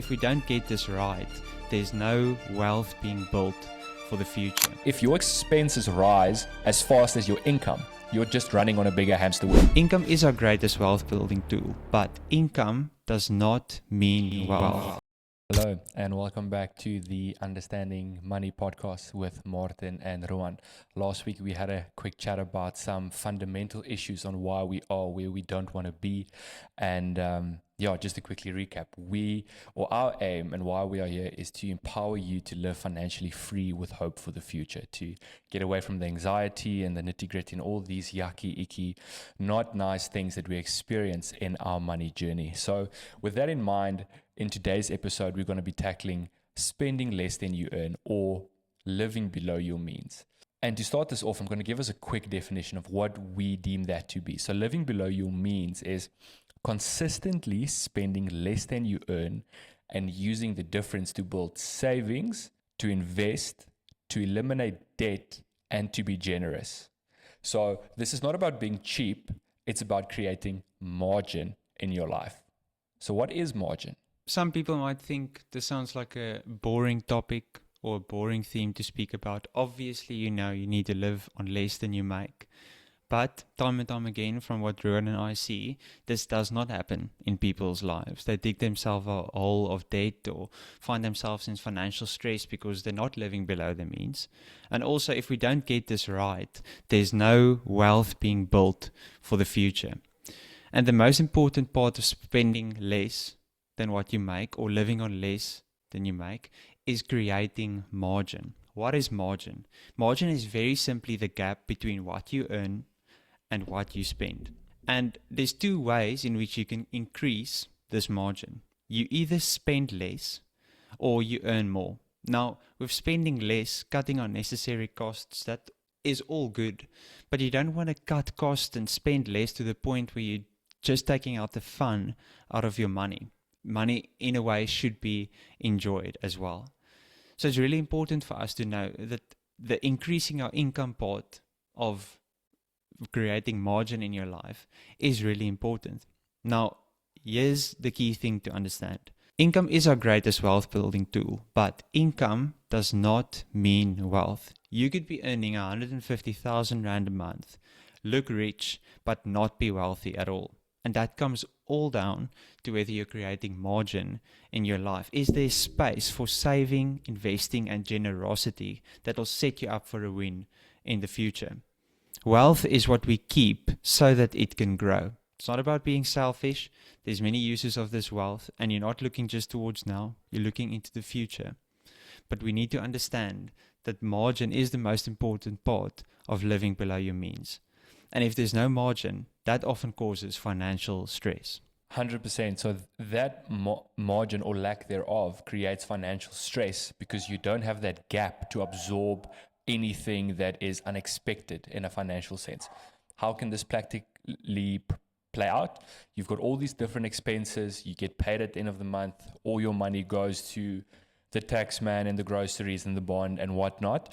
If we don't get this right, there's no wealth being built for the future. If your expenses rise as fast as your income, you're just running on a bigger hamster wheel. Income is our greatest wealth building tool, but income does not mean wealth. Hello, and welcome back to the Understanding Money podcast with Martin and Rowan. Last week, we had a quick chat about some fundamental issues on why we are where we don't want to be. And just to quickly recap, our aim and why we are here is to empower you to live financially free with hope for the future, to get away from the anxiety and the nitty-gritty and all these yucky, icky, not nice things that we experience in our money journey. So with that in mind, in today's episode, we're going to be tackling spending less than you earn or living below your means. And to start this off, I'm going to give us a quick definition of what we deem that to be. So living below your means is consistently spending less than you earn and using the difference to build savings, to invest, to eliminate debt, and to be generous. So this is not about being cheap. It's about creating margin in your life. So what is margin? Some people might think this sounds like a boring topic or a boring theme to speak about. Obviously, you need to live on less than you make. But time and time again, from what Rowan and I see, this does not happen in people's lives. They dig themselves a hole of debt or find themselves in financial stress because they're not living below their means. And also, if we don't get this right, there's no wealth being built for the future. And the most important part of spending less than what you make or living on less than you make is creating margin. What is margin? Margin is very simply the gap between what you earn and what you spend. And there's two ways in which you can increase this margin. You either spend less or you earn more. Now, with spending less, cutting unnecessary costs, that is all good. But you don't want to cut costs and spend less to the point where you're just taking out the fun out of your money. Money, in a way, should be enjoyed as well. So it's really important for us to know that the increasing our income part of creating margin in your life is really important. Now, here's the key thing to understand. Income is our greatest wealth building tool, but income does not mean wealth. You could be earning 150,000 Rand a month, look rich, but not be wealthy at all. And that comes all down to whether you're creating margin in your life. Is there space for saving, investing, and generosity that will set you up for a win in the future? Wealth is what we keep so that it can grow. It's not about being selfish. There's many uses of this wealth, and you're not looking just towards now. You're looking into the future. But we need to understand that margin is the most important part of living below your means. And if there's no margin, that often causes financial stress. 100%. So that margin or lack thereof creates financial stress because you don't have that gap to absorb anything that is unexpected in a financial sense. How can this practically play out? You've got all these different expenses. You get paid at the end of the month. All your money goes to the tax man and the groceries and the bond and whatnot.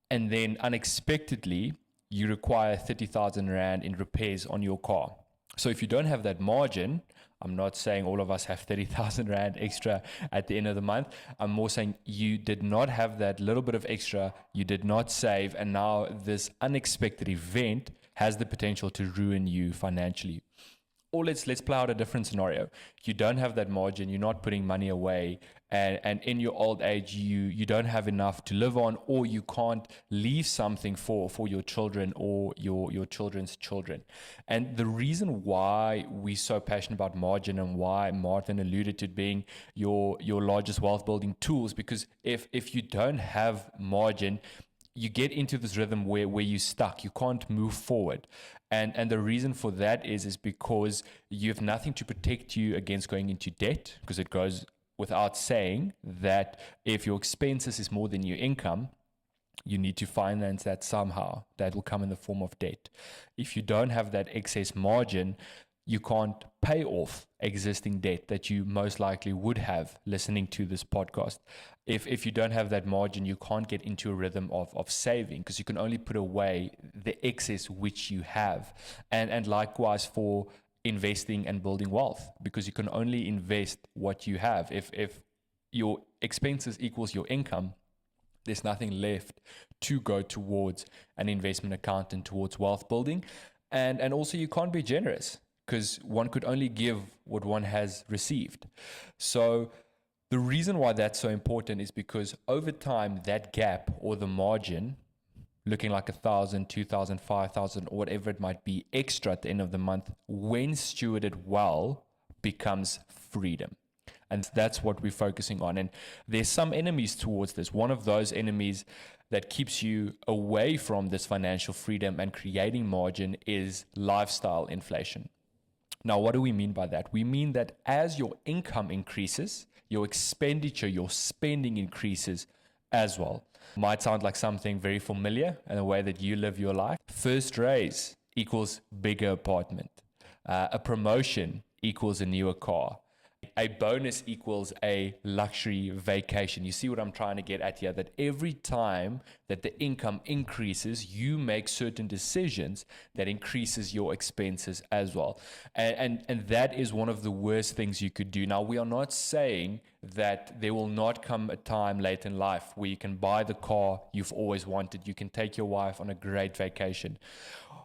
And then unexpectedly, you require 30,000 Rand in repairs on your car. So if you don't have that margin, I'm not saying all of us have 30,000 Rand extra at the end of the month. I'm more saying you did not have that little bit of extra, you did not save, and now this unexpected event has the potential to ruin you financially. Or let's play out a different scenario. You don't have that margin, you're not putting money away, and in your old age, you don't have enough to live on, or you can't leave something for your children or your children's children. And the reason why we're so passionate about margin and why Martin alluded to it being your largest wealth building tools, because if you don't have margin, you get into this rhythm where you're stuck. You can't move forward. And the reason for that is because you have nothing to protect you against going into debt, because it goes without saying that if your expenses is more than your income, you need to finance that somehow. That will come in the form of debt. If you don't have that excess margin, you can't pay off existing debt that you most likely would have listening to this podcast. If you don't have that margin, you can't get into a rhythm of saving, because you can only put away the excess which you have. And likewise for investing and building wealth, because you can only invest what you have. If your expenses equals your income, there's nothing left to go towards an investment account and towards wealth building. And also you can't be generous, because one could only give what one has received. So the reason why that's so important is because over time, that gap or the margin, looking like 1,000, 2,000, 5,000, or whatever it might be extra at the end of the month, when stewarded well, becomes freedom. And that's what we're focusing on. And there's some enemies towards this. One of those enemies that keeps you away from this financial freedom and creating margin is lifestyle inflation. Now, what do we mean by that? We mean that as your income increases, your expenditure, your spending increases as well. Might sound like something very familiar in the way that you live your life. First raise equals bigger apartment. A promotion equals a newer car. A bonus equals a luxury vacation. You see what I'm trying to get at here? That every time that the income increases, you make certain decisions that increases your expenses as well. And that is one of the worst things you could do. Now, we are not saying that there will not come a time late in life where you can buy the car you've always wanted. You can take your wife on a great vacation.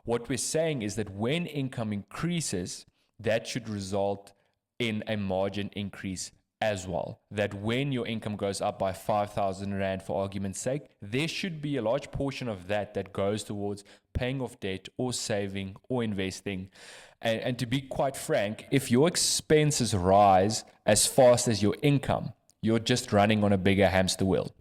What we're saying is that when income increases, that should result in a margin increase as well. That when your income goes up by 5,000 Rand, for argument's sake, there should be a large portion of that that goes towards paying off debt or saving or investing. And to be quite frank, if your expenses rise as fast as your income, you're just running on a bigger hamster wheel.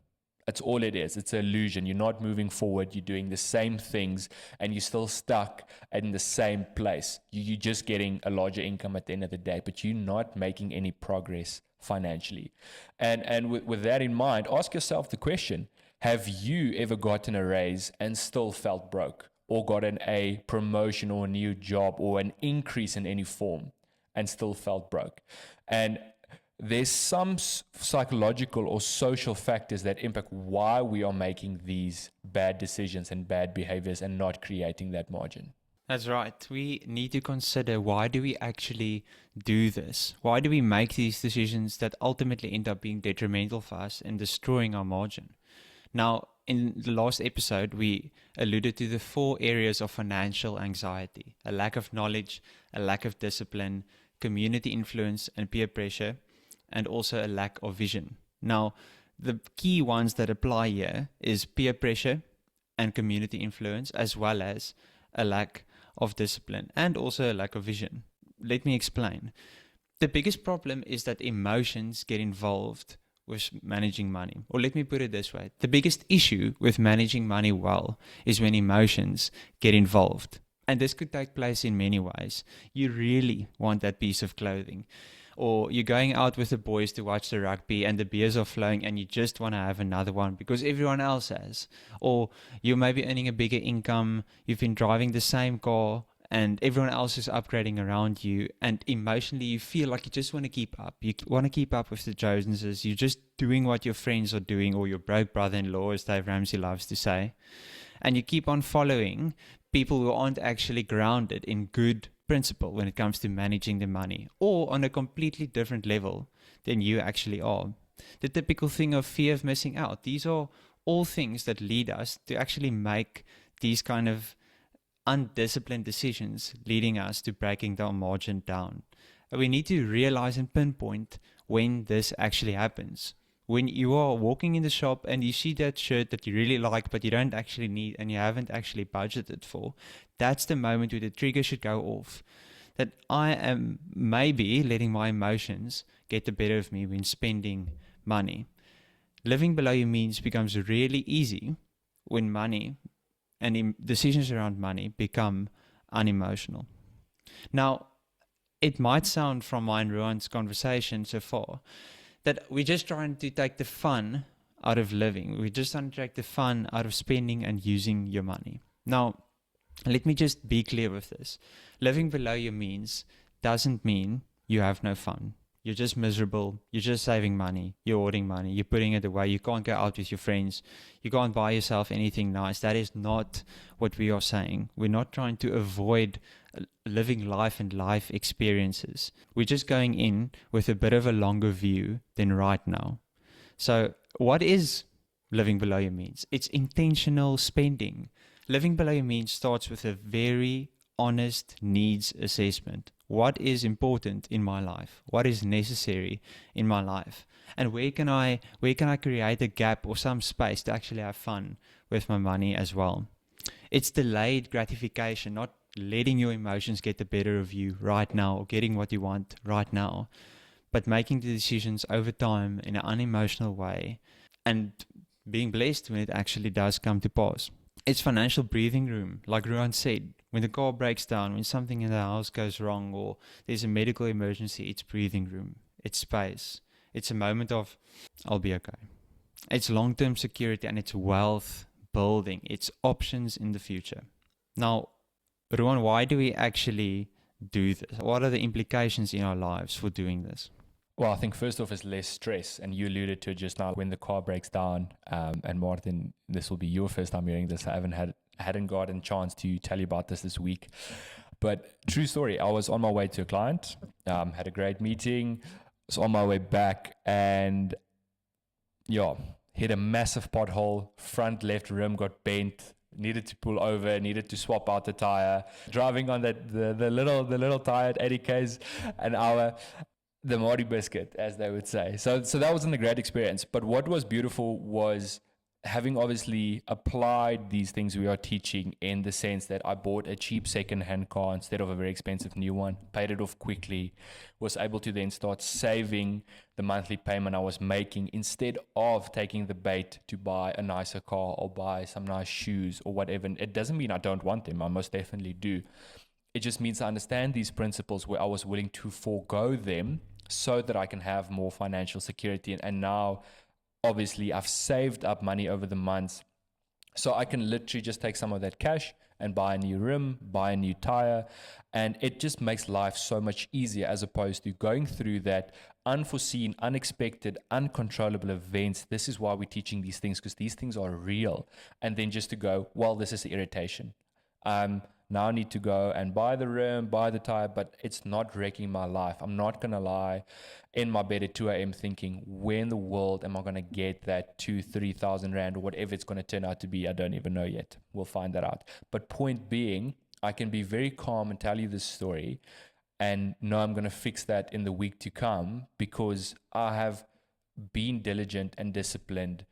That's all it is. It's an illusion. You're not moving forward. You're doing the same things and you're still stuck in the same place. You're just getting a larger income at the end of the day, but you're not making any progress financially. And with that in mind, ask yourself the question, have you ever gotten a raise and still felt broke, or gotten a promotion or a new job or an increase in any form and still felt broke? And there's some psychological or social factors that impact why we are making these bad decisions and bad behaviors and not creating that margin. That's right. We need to consider, why do we actually do this? Why do we make these decisions that ultimately end up being detrimental for us and destroying our margin? Now, in the last episode, we alluded to the 4 areas of financial anxiety: a lack of knowledge, a lack of discipline, community influence and peer pressure, and also a lack of vision. Now, the key ones that apply here is peer pressure and community influence, as well as a lack of discipline and also a lack of vision. Let me explain. The biggest problem is that emotions get involved with managing money. Or let me put it this way. The biggest issue with managing money well is when emotions get involved. And this could take place in many ways. You really want that piece of clothing, or you're going out with the boys to watch the rugby and the beers are flowing and you just want to have another one because everyone else has. Or you may be earning a bigger income, you've been driving the same car and everyone else is upgrading around you, and emotionally you feel like you just want to keep up. You want to keep up with the Joneses. You're just doing what your friends are doing, or your broke brother-in-law, as Dave Ramsey loves to say. And you keep on following people who aren't actually grounded in good principle when it comes to managing the money, or on a completely different level than you actually are. The typical thing of fear of missing out. These are all things that lead us to actually make these kind of undisciplined decisions, leading us to breaking our margin down. And we need to realize and pinpoint when this actually happens. When you are walking in the shop and you see that shirt that you really like but you don't actually need and you haven't actually budgeted for, that's the moment where the trigger should go off. That I am maybe letting my emotions get the better of me when spending money. Living below your means becomes really easy when money and decisions around money become unemotional. Now, it might sound from mine and Ruan's conversation so far that we're just trying to take the fun out of living. We're just trying to take the fun out of spending and using your money. Now, let me just be clear with this. Living below your means doesn't mean you have no fun. you're just miserable, you're just saving money, you're hoarding money, you're putting it away, you can't go out with your friends, you can't buy yourself anything nice. That is not what we are saying. We're not trying to avoid living life and life experiences. We're just going in with a bit of a longer view than right now. So, what is living below your means? It's intentional spending. Living below your means starts with a very honest needs assessment. What is important in my life? What is necessary in my life? And where can I create a gap or some space to actually have fun with my money as well? It's delayed gratification, not letting your emotions get the better of you right now or getting what you want right now, but making the decisions over time in an unemotional way and being blessed when it actually does come to pass. It's financial breathing room, like Ruan said. When the car breaks down, when something in the house goes wrong, or there's a medical emergency, it's breathing room. It's space. It's a moment of, I'll be okay. It's long-term security and it's wealth building. It's options in the future. Now, Ruan, why do we actually do this? What are the implications in our lives for doing this? Well, I think first off is less stress, and you alluded to it just now when the car breaks down. And Martin, this will be your first time hearing this. I hadn't gotten a chance to tell you about this week, but true story. I was on my way to a client, had a great meeting, was on my way back, and hit a massive pothole. Front left rim got bent. Needed to pull over, needed to swap out the tire. Driving on the little tire at 80 k's an hour. The Marty biscuit, as they would say. So that wasn't a great experience. But what was beautiful was having obviously applied these things we are teaching, in the sense that I bought a cheap second-hand car instead of a very expensive new one, paid it off quickly, was able to then start saving the monthly payment I was making, instead of taking the bait to buy a nicer car or buy some nice shoes or whatever. It doesn't mean I don't want them. I most definitely do. It just means I understand these principles where I was willing to forego them so that I can have more financial security. And now, obviously, I've saved up money over the months, so I can literally just take some of that cash and buy a new rim, buy a new tire, and it just makes life so much easier, as opposed to going through that unforeseen, unexpected, uncontrollable events. This is why we're teaching these things, because these things are real. And then just to go, well, this is irritation. Now I need to go and buy the rim, buy the tire, but it's not wrecking my life. I'm not going to lie in my bed at 2 a.m. thinking, where in the world am I going to get that 2,000-3,000 Rand or whatever it's going to turn out to be? I don't even know yet. We'll find that out. But point being, I can be very calm and tell you this story and know I'm going to fix that in the week to come, because I have been diligent and disciplined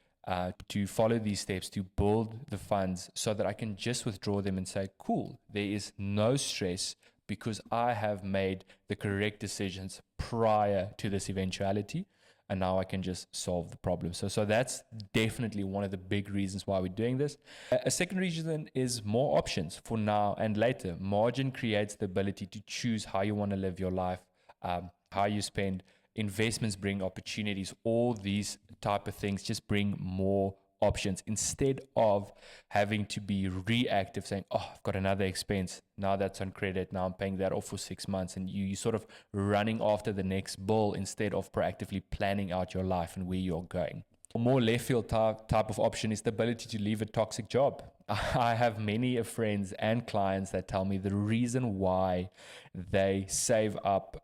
to follow these steps to build the funds, so that I can just withdraw them and say, cool, there is no stress, because I have made the correct decisions prior to this eventuality, and now I can just solve the problem. So that's definitely one of the big reasons why we're doing this. A second reason is more options for now and later. Margin creates the ability to choose how you want to live your life, how you spend. Investments bring opportunities. All these type of things just bring more options, instead of having to be reactive, saying, oh, I've got another expense, now that's on credit, now I'm paying that off for 6 months, and you sort of running after the next bill instead of proactively planning out your life and where you're going. A more left field type of option is the ability to leave a toxic job. I have many friends and clients that tell me the reason why they save up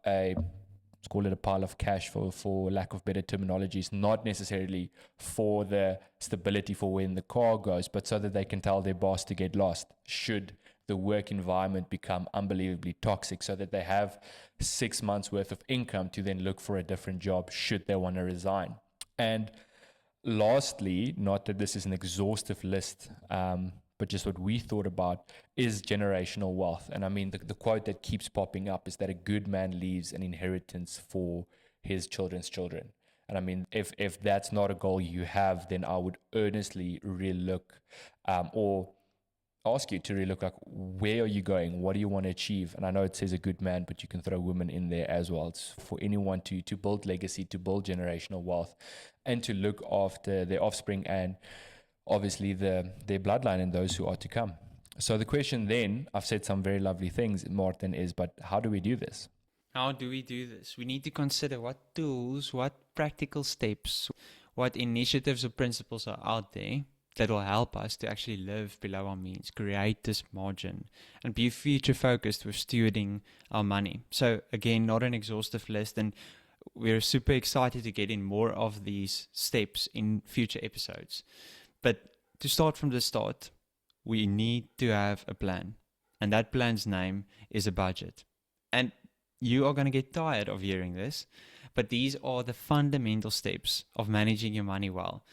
let's call it a pile of cash, for lack of better terminology, is not necessarily for the stability for when the car goes, but so that they can tell their boss to get lost should the work environment become unbelievably toxic, so that they have 6 months worth of income to then look for a different job should they want to resign. And lastly, not that this is an exhaustive list, but just what we thought about, is generational wealth. And I mean, the quote that keeps popping up is that a good man leaves an inheritance for his children's children. And I mean, if that's not a goal you have, then I would earnestly relook, or ask you to relook, like, where are you going? What do you want to achieve? And I know it says a good man, but you can throw women in there as well. It's for anyone to build legacy, to build generational wealth, and to look after their offspring and obviously their bloodline and those who are to come. So the question then, I've said some very lovely things, Martin, is, but how do we do this? How do we do this? We need to consider what tools, what practical steps, what initiatives or principles are out there that will help us to actually live below our means, create this margin, and be future focused with stewarding our money. So, again, not an exhaustive list, and we're super excited to get in more of these steps in future episodes. But to start from the start, we need to have a plan, and that plan's name is a budget. And you are going to get tired of hearing this, but these are the fundamental steps of managing your money well.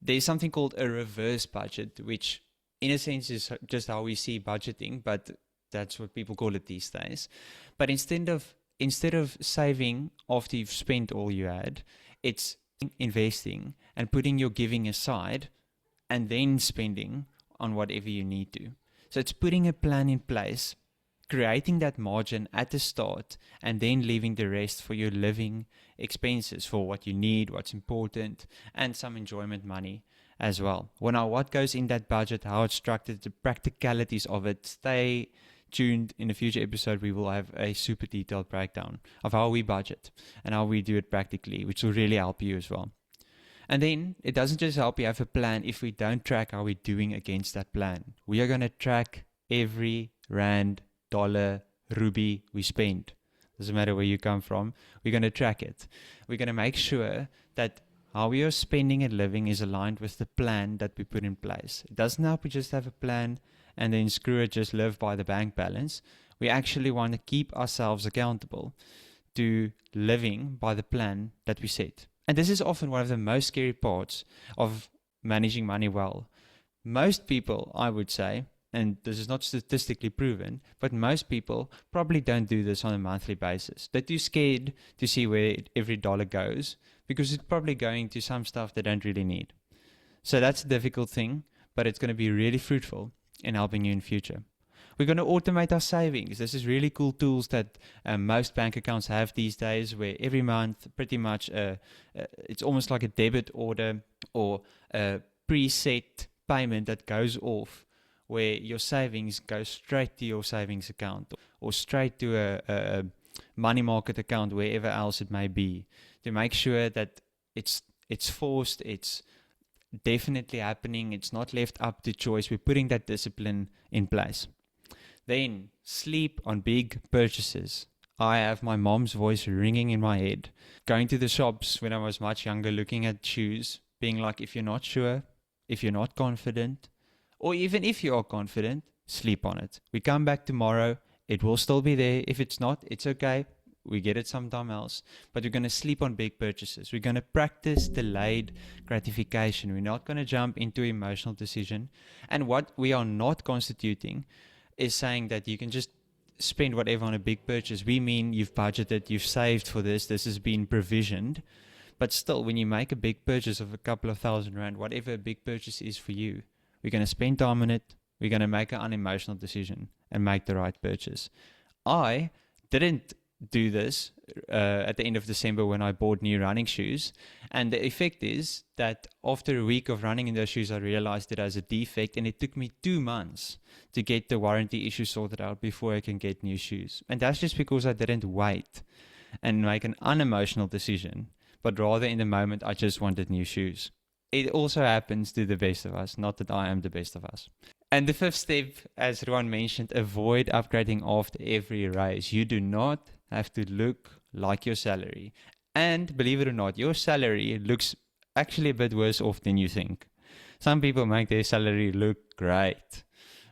There's something called a reverse budget, which in a sense is just how we see budgeting, but that's what people call it these days. But instead of saving after you've spent all you had, it's investing and putting your giving aside and then spending on whatever you need to. So it's putting a plan in place, creating that margin at the start, and then leaving the rest for your living expenses, for what you need, what's important, and some enjoyment money as well. Well, now, what goes in that budget, how it's structured, the practicalities of it, stay tuned. In a future episode, we will have a super detailed breakdown of how we budget and how we do it practically, which will really help you as well. And then it doesn't just help you have a plan if we don't track how we're doing against that plan. We are going to track every rand, dollar, rupee we spend. Doesn't matter where you come from, we're going to track it. We're going to make sure that how we are spending and living is aligned with the plan that we put in place. It doesn't help we just have a plan and then screw it, just live by the bank balance. We actually want to keep ourselves accountable to living by the plan that we set. And this is often one of the most scary parts of managing money well. Most people, I would say, and this is not statistically proven, but most people probably don't do this on a monthly basis. They're too scared to see where every dollar goes because it's probably going to some stuff they don't really need. So that's a difficult thing, but it's going to be really fruitful in helping you in future. We're going to automate our savings. This is really cool tools that most bank accounts have these days, where every month pretty much it's almost like a debit order or a preset payment that goes off, where your savings go straight to your savings account or straight to a money market account, wherever else it may be, to make sure that it's forced, it's definitely happening, it's not left up to choice. We're putting that discipline in place. Then, sleep on big purchases. I have my mom's voice ringing in my head. Going to the shops when I was much younger, looking at shoes, being like, if you're not sure, if you're not confident, or even if you are confident, sleep on it. We come back tomorrow, it will still be there. If it's not, it's okay. We get it sometime else. But we're going to sleep on big purchases. We're going to practice delayed gratification. We're not going to jump into emotional decision. And what we are not constituting is saying that you can just spend whatever on a big purchase. We mean you've budgeted, you've saved for this has been provisioned. But still, when you make a big purchase of a couple of $1,000, whatever a big purchase is for you, we're going to spend time on it. We're going to make an unemotional decision and make the right purchase. I didn't do this at the end of December when I bought new running shoes. And the effect is that after a week of running in those shoes, I realized it has a defect, and it took me 2 months to get the warranty issue sorted out before I can get new shoes. And that's just because I didn't wait and make an unemotional decision, but rather in the moment I just wanted new shoes. It also happens to the best of us, not that I am the best of us. And the fifth step, as Ruan mentioned, avoid upgrading after every raise. You do not have to look like your salary. And believe it or not, your salary looks actually a bit worse off than you think. Some people make their salary look great,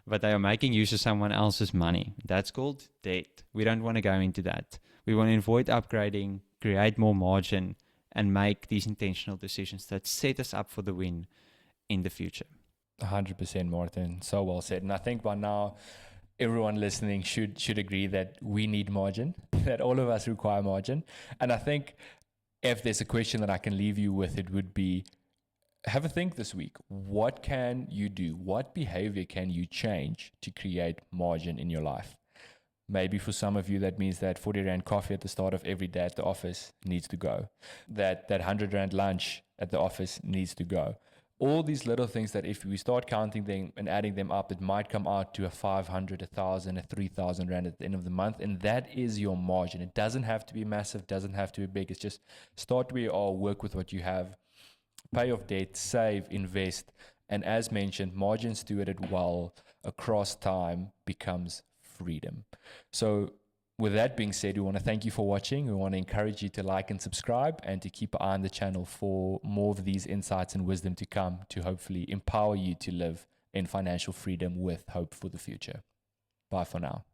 but they are making use of someone else's money. That's called debt. We don't want to go into that. We want to avoid upgrading, create more margin, and make these intentional decisions that set us up for the win in the future. 100%, Martin. So well said. And I think by now, everyone listening should agree that we need margin, that all of us require margin. And I think if there's a question that I can leave you with, it would be, have a think this week. What can you do? What behavior can you change to create margin in your life? Maybe for some of you, that means that 40 Rand coffee at the start of every day at the office needs to go. That 100 Rand lunch at the office needs to go. all these little things that if we start counting them and adding them up, it might come out to a 500, 1,000, a 3,000 Rand at the end of the month. And that is your margin. It doesn't have to be massive, doesn't have to be big. It's just start where you are, work with what you have, pay off debt, save, invest. And as mentioned, margin stewarded well across time becomes freedom. So with that being said, we want to thank you for watching. We want to encourage you to like and subscribe and to keep an eye on the channel for more of these insights and wisdom to come to hopefully empower you to live in financial freedom with hope for the future. Bye for now.